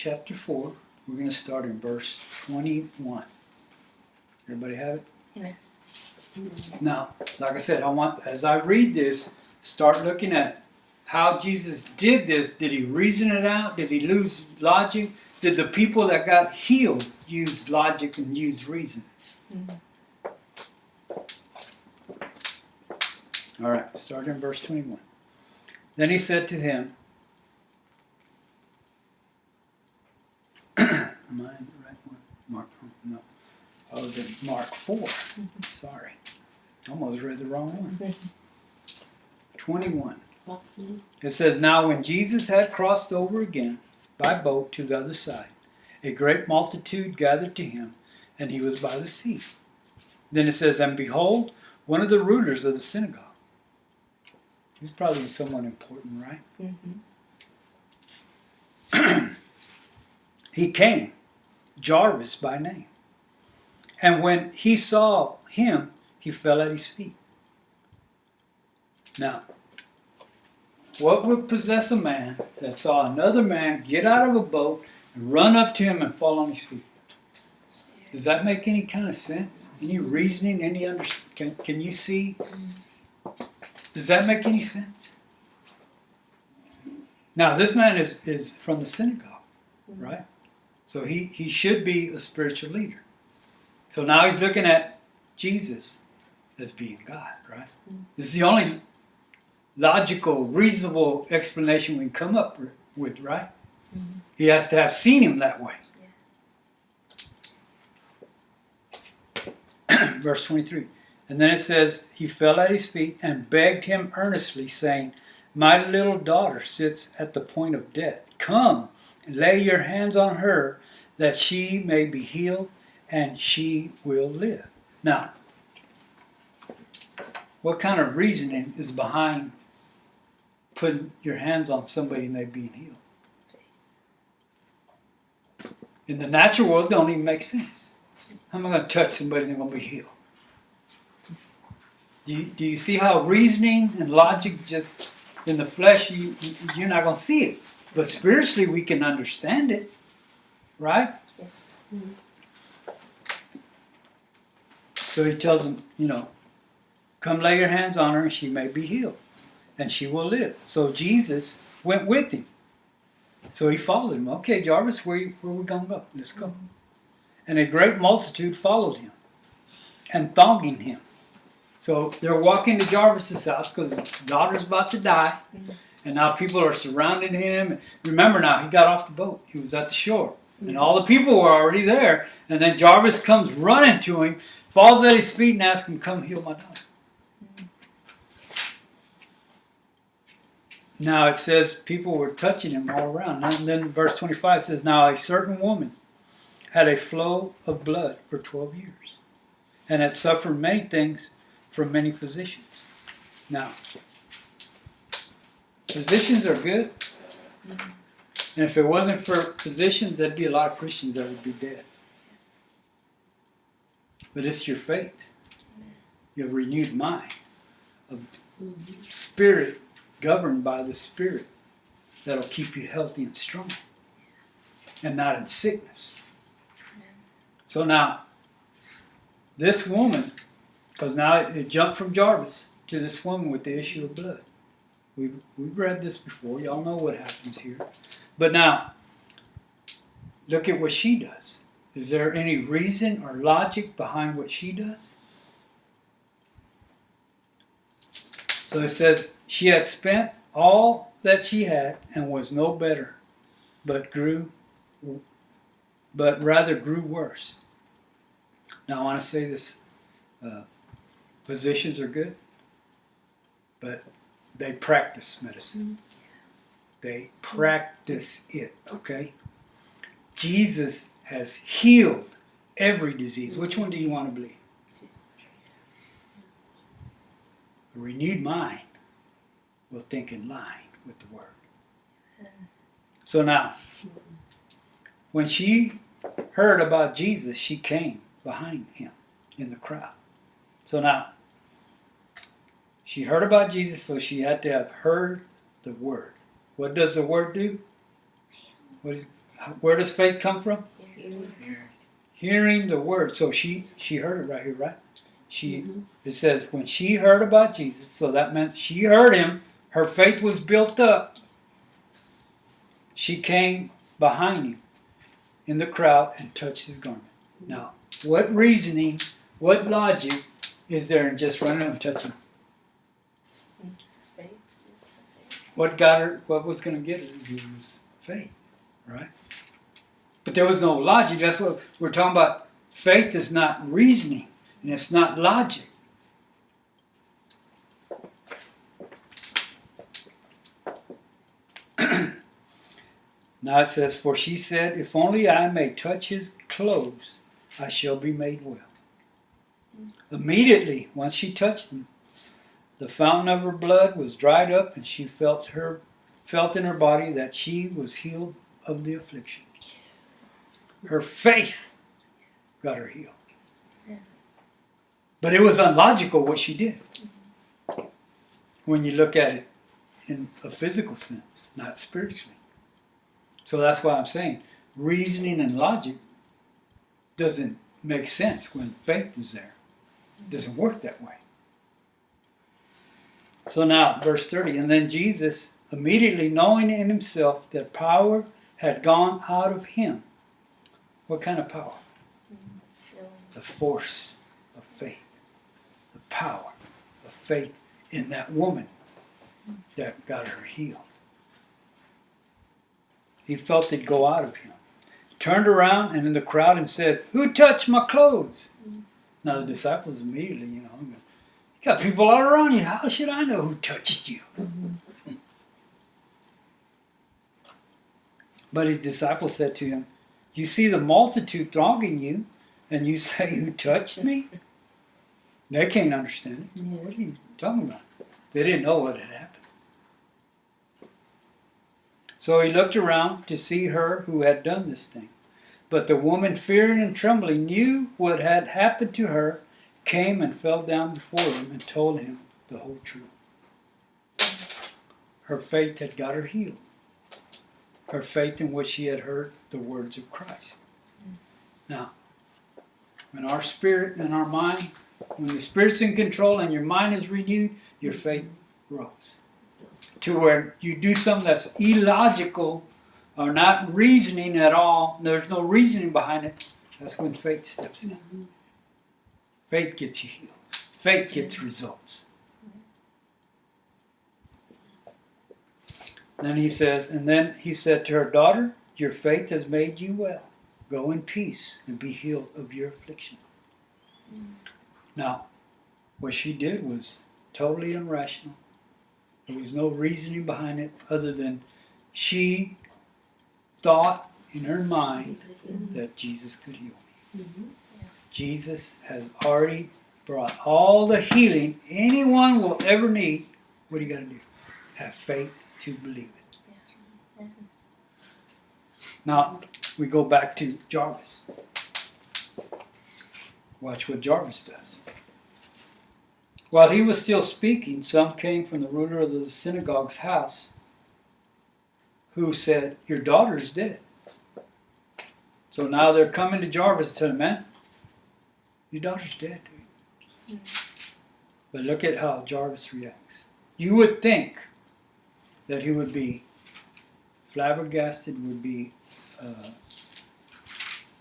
chapter 4. We're going to start in verse 21. Everybody have it? Amen. Now, like I said, as I read this, start looking at how Jesus did this. Did he reason it out? Did he lose logic? Did the people that got healed use logic and use reason? Mm-hmm. All right, start in verse 21. Then he said to him, am I in the right one? Mark, no. I was in Mark 4. Mm-hmm. Sorry. I almost read the wrong one. Mm-hmm. 21. Mm-hmm. It says, now when Jesus had crossed over again by boat to the other side, a great multitude gathered to him, and he was by the sea. Then it says, and behold, one of the rulers of the synagogue. He's probably someone important, right? Mm-hmm. He came, Jarvis by name. And when he saw him, he fell at his feet. Now, what would possess a man that saw another man get out of a boat and run up to him and fall on his feet? Does that make any kind of sense? Any reasoning? Can you see? Does that make any sense? Now, this man is from the synagogue, right? So he should be a spiritual leader. So now he's looking at Jesus as being God, right? This is the only logical, reasonable explanation we can come up with, right? Mm-hmm. He has to have seen him that way. Yeah. Verse 23. And then it says, he fell at his feet and begged him earnestly, saying, my little daughter sits at the point of death. Come, and lay your hands on her, that she may be healed, and she will live. Now, what kind of reasoning is behind putting your hands on somebody and they being healed? In the natural world, it don't even make sense. How am I going to touch somebody and they're going to be healed? Do you see how reasoning and logic just, in the flesh, you're not going to see it. But spiritually, we can understand it. Right? Yes. Mm-hmm. So he tells them, come lay your hands on her and she may be healed. And she will live. So Jesus went with him. So he followed him. Okay, Jarvis, where we going to go? Let's go. Mm-hmm. And a great multitude followed him and thronging him. So they're walking to Jarvis's house because his daughter's about to die. Mm-hmm. And now people are surrounding him. Remember now, he got off the boat. He was at the shore. Mm-hmm. And all the people were already there. And then Jarvis comes running to him, falls at his feet and asks him, come heal my daughter. Mm-hmm. Now it says people were touching him all around. And then verse 25 says, now a certain woman had a flow of blood for 12 years and had suffered many things from many physicians. Now, physicians are good. Mm-hmm. And if it wasn't for physicians, there'd be a lot of Christians that would be dead. But it's your faith, your renewed mind, a spirit governed by the Spirit that'll keep you healthy and strong and not in sickness. So now, this woman, because now it jumped from Jarvis to this woman with the issue of blood. We've read this before. Y'all know what happens here. But now, look at what she does. Is there any reason or logic behind what she does? So it says, she had spent all that she had and was no better, but rather grew worse. Now I want to say this. Physicians are good, but they practice medicine. They practice it, okay? Jesus has healed every disease. Which one do you want to believe? A renewed mind will think in line with the Word. So now, when she heard about Jesus, she came behind him in the crowd. So now, she heard about Jesus, so she had to have heard the Word. What does the Word do? Where does faith come from? Hearing. Hearing the word. So she heard it right here, right? Mm-hmm. It says when she heard about Jesus, so that meant she heard him, her faith was built up. She came behind him in the crowd and touched his garment. Now, what reasoning, what logic is there in just running up and touching him? Faith. What got her, what was going to get her? It was faith, right? But there was no logic. That's what we're talking about. Faith is not reasoning, and it's not logic. Now it says, for she said, if only I may touch his clothes, I shall be made well. Immediately, once she touched him, the fountain of her blood was dried up, and she felt in her body that she was healed of the affliction. Her faith got her healed. But it was unlogical what she did. When you look at it in a physical sense, not spiritually. So that's why I'm saying reasoning and logic doesn't make sense when faith is there. It doesn't work that way. So now, verse 30, and then Jesus, immediately knowing in himself that power had gone out of him. What kind of power? The force of faith. The power of faith in that woman that got her healed. He felt it go out of him. Turned around and in the crowd and said, who touched my clothes? Now the disciples immediately, you got people all around you. How should I know who touched you? But his disciples said to him, you see the multitude thronging you, and you say, who touched me? They can't understand it. What are you talking about? They didn't know what had happened. So he looked around to see her who had done this thing. But the woman, fearing and trembling, knew what had happened to her, came and fell down before him and told him the whole truth. Her faith had got her healed. Her faith in which she had heard the words of Christ. Now, when our spirit and our mind, when the spirit's in control and your mind is renewed, your faith grows. To where you do something that's illogical or not reasoning at all, there's no reasoning behind it, that's when faith steps in. Faith gets you healed. Faith gets results. Then he says, and then he said to her, daughter, your faith has made you well. Go in peace and be healed of your affliction. Now, what she did was totally irrational. There was no reasoning behind it other than she thought in her mind that Jesus could heal me. Jesus has already brought all the healing anyone will ever need. What do you got to do? Have faith to believe it. Now, we go back to Jarvis. Watch what Jarvis does. While he was still speaking, some came from the ruler of the synagogue's house who said, your daughter is dead. So now they're coming to Jarvis and telling him, man, your daughter's dead, dude. But look at how Jarvis reacts. You would think that he would be flabbergasted, would be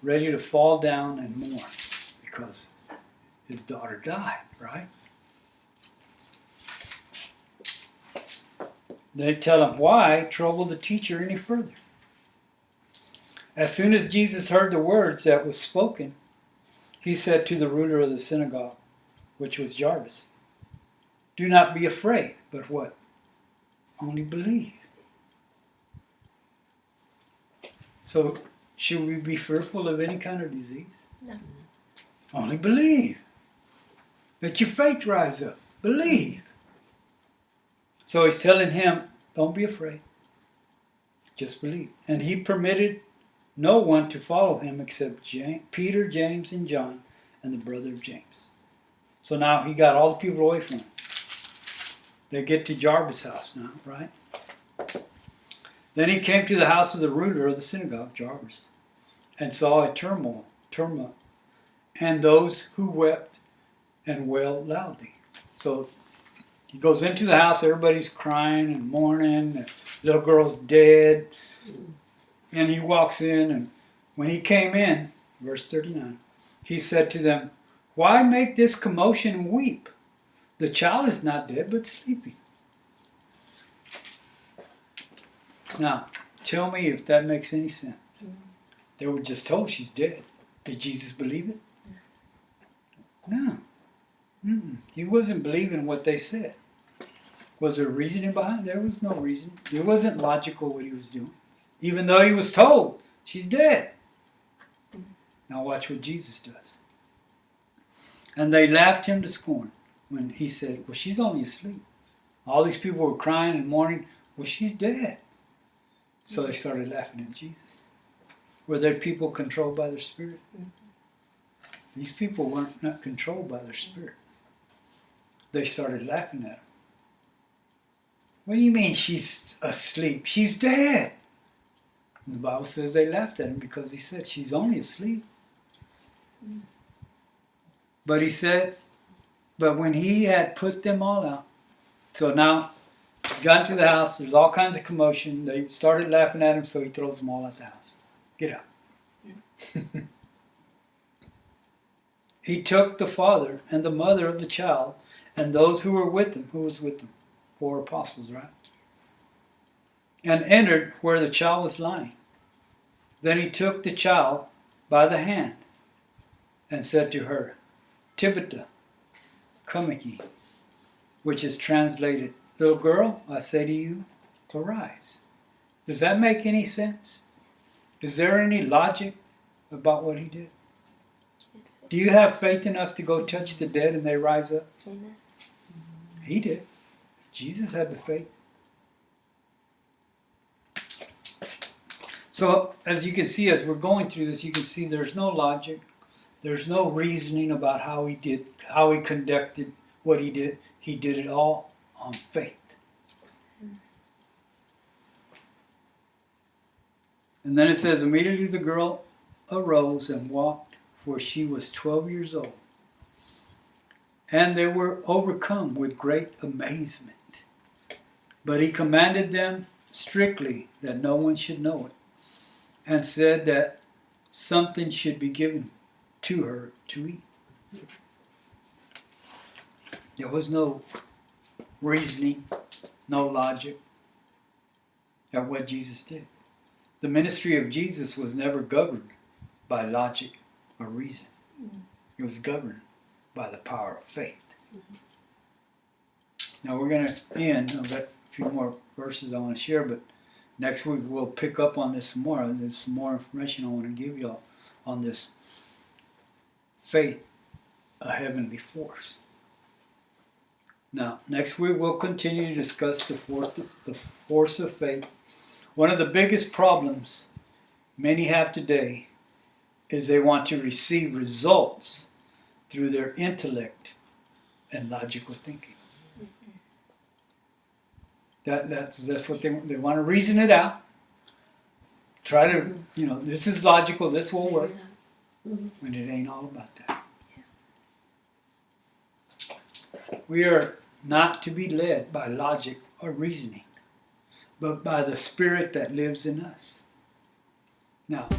ready to fall down and mourn because his daughter died, right? They tell him, why trouble the teacher any further? As soon as Jesus heard the words that was spoken, he said to the ruler of the synagogue, which was Jarvis, do not be afraid, but what? Only believe. So, should we be fearful of any kind of disease? No. Only believe. Let your faith rise up. Believe. So he's telling him, don't be afraid. Just believe. And he permitted no one to follow him except Peter, James, and John, and the brother of James. So now he got all the people away from him. They get to Jarvis' house now, right? Then he came to the house of the ruler of the synagogue, Jairus, and saw a turmoil, and those who wept and wailed loudly. So he goes into the house, everybody's crying and mourning, the little girl's dead, and he walks in, and when he came in, verse 39, he said to them, "Why make this commotion and weep? The child is not dead, but sleeping." Now, tell me if that makes any sense. They were just told she's dead. Did Jesus believe it? No. He wasn't believing what they said. Was there reasoning behind it? There was no reason. It wasn't logical what he was doing. Even though he was told she's dead. Now watch what Jesus does. And they laughed him to scorn when he said, well, she's only asleep. All these people were crying and mourning. Well, she's dead. So they started laughing at Jesus. Were there people controlled by their spirit? These people weren't not controlled by their spirit. They started laughing at him. What do you mean she's asleep? She's dead. And the Bible says they laughed at him because he said she's only asleep. But he said, but when he had put them all out, so now he's gotten to the house, there's all kinds of commotion. They started laughing at him, so he throws them all out the house. Get out. He took the father and the mother of the child and those who were with him. Who was with them? 4 apostles, right? And entered where the child was lying. Then he took the child by the hand and said to her, Tabitha, come ye, which is translated, little girl, I say to you, arise. Does that make any sense? Is there any logic about what he did? Do you have faith enough to go touch the dead and they rise up? Amen. He did. Jesus had the faith. So as you can see, as we're going through this, you can see there's no logic. There's no reasoning about how he did, how he conducted what he did. He did it all on faith. And then it says, immediately the girl arose and walked, for she was 12 years old. And they were overcome with great amazement. But he commanded them strictly that no one should know it, and said that something should be given to her to eat. There was no reasoning, no logic at what Jesus did. The ministry of Jesus was never governed by logic or reason. It was governed by the power of faith. Now we're going to end. I've got a few more verses I want to share, but next week we'll pick up on this some more. There's some more information I want to give y'all on this faith, a heavenly force. Now, next week we'll continue to discuss the force of faith. One of the biggest problems many have today is they want to receive results through their intellect and logical thinking. That's what they want to reason it out. Try to, this is logical, this will work. When it ain't all about that. We are not to be led by logic or reasoning, but by the Spirit that lives in us. Now,